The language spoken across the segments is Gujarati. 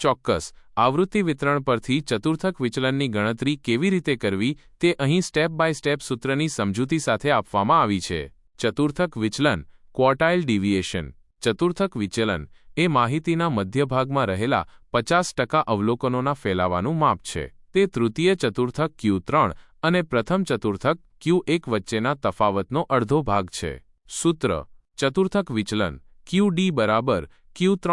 ચોક્કસ આવૃત્તિ વિતરણ પરથી ચતુર્થક વિચલનની ગણતરી કેવી રીતે કરવી તે અહીં સ્ટેપ બાય સ્ટેપ સૂત્રની સમજૂતી સાથે આપવામાં આવી છે. ચતુર્થક વિચલન ક્વોર્ટાઇલ ડિવિએશન. ચતુર્થક વિચલન એ માહિતીના મધ્યભાગમાં રહેલા 50% અવલોકનોના ફેલાવાનું માપ છે. તે તૃતીય ચતુર્થક Q3 અને પ્રથમ ચતુર્થક Q1 વચ્ચેના તફાવતનો અડધો ભાગ છે. સૂત્ર: ચતુર્થક વિચલન QD બરાબર Q3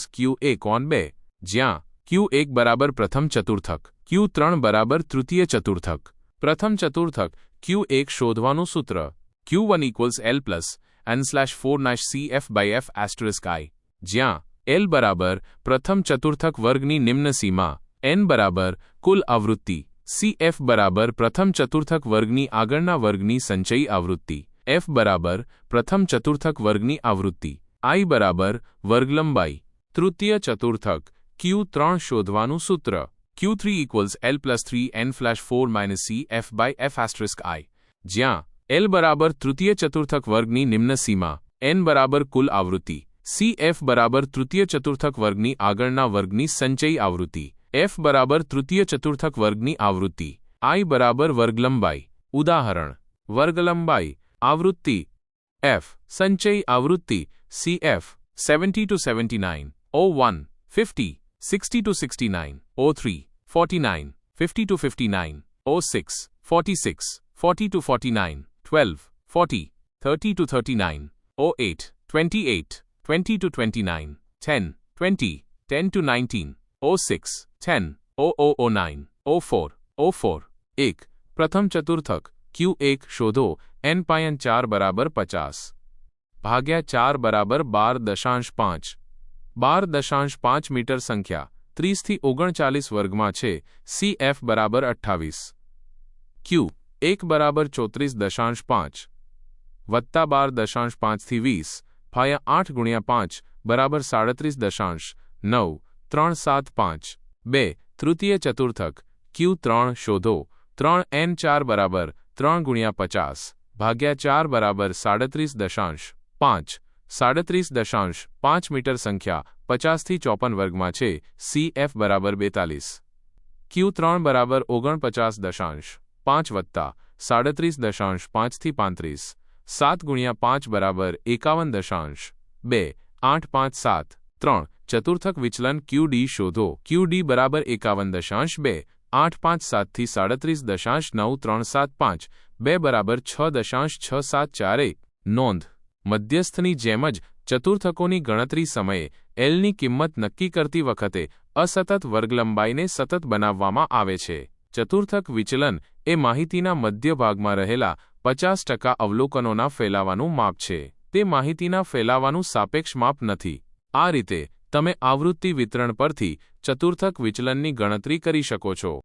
- Q1/2, જ્યાં Q1 બરાબર પ્રથમ ચતુર્થક, Q3 બરાબર તૃતીય ચતુર્થક. પ્રથમ ચતુર્થક Q1 શોધવાનું સૂત્ર: Q1 = L + n/4-CF/F**i, જ્યાં L બરાબર પ્રથમ ચતુર્થક વર્ગની નિમ્ન સીમા, n બરાબર કુલ આવૃત્તિ, CF બરાબર પ્રથમ ચતુર્થક વર્ગની આગળના વર્ગની સંચયી આવૃત્તિ, F બરાબર પ્રથમ ચતુર્થક વર્ગની આવૃત્તિ, I બરાબર વર્ગલંબાઈ. તૃતીય ચતુર્થક Q3 શોધવાનું સૂત્ર: Q3 = L + 3n/4-CF/F**i, જ્યાં L બરાબર તૃતીય ચતુર્થક વર્ગની નિમ્ન સીમા, n બરાબર કુલ આવૃત્તિ, CF બરાબર તૃતીય ચતુર્થક વર્ગની આગળના વર્ગની સંચયી આવૃત્તિ, F બરાબર તૃતીય ચતુર્થક વર્ગની આવૃત્તિ, I બરાબર વર્ગલંબાઈ. ઉદાહરણ: વર્ગલંબાઈ આવૃત્તિ F, સંચયી આવૃત્તિ CF 70-79, 01, 50, 60-69, 03, 49, 50-59, 06, 46, 40-49, 12, 40, 30-39, 08, 28, 20-29, 10, 20, 10-19, 06, 10, 0009, 04, 04. 1. પ્રથમ ચતુર્થક Q1 શોધો. n/4 બરાબર 50 ભાગ્યા 4 બરાબર 12.5. 12.5 મીટર સંખ્યા 30 થી 39 વર્ગમાં છે. CF બરાબર 28. Q1 બરાબર 34.5 વત્તા 12.5 થી 20 ભાગ્યા 8 ગુણ્યા 5 બરાબર 37.9375. 2. તૃતીય ચતુર્થક Q3 શોધો. 3n4 બરાબર 3 ગુણ્યા 50 ભાગ્યા 4 બરાબર 37.5. 37.5 મીટર સંખ્યા 50 થી 54 વર્ગમાં છે. CF બરાબર 42. Q3 બરાબર 49.5 વત્તા 37.5 થી 35. 7 ગુણ્યા 5 બરાબર 51.2. 8, 5, 7. 3. ચતુર્થક વિચલન QD શોધો. QD બરાબર 51.2. 8, 5, 7 થી 37.9375. 2 બરાબર 6.674. નોંધ: મધ્યસ્થની જેમ જ ચતુર્થકોની ગણતરી સમયે Lની કિંમત નક્કી કરતી વખતે અસતત વર્ગલંબાઈને સતત બનાવવામાં આવે છે. ચતુર્થક વિચલન એ માહિતીના મધ્યભાગમાં રહેલા 50% અવલોકનોના ફેલાવાનું માપ છે. તે માહિતીના ફેલાવાનું સાપેક્ષ માપ નથી. આ રીતે તમે આવૃત્તિ વિતરણ પરથી ચતુર્થક વિચલનની ગણતરી કરી શકો છો.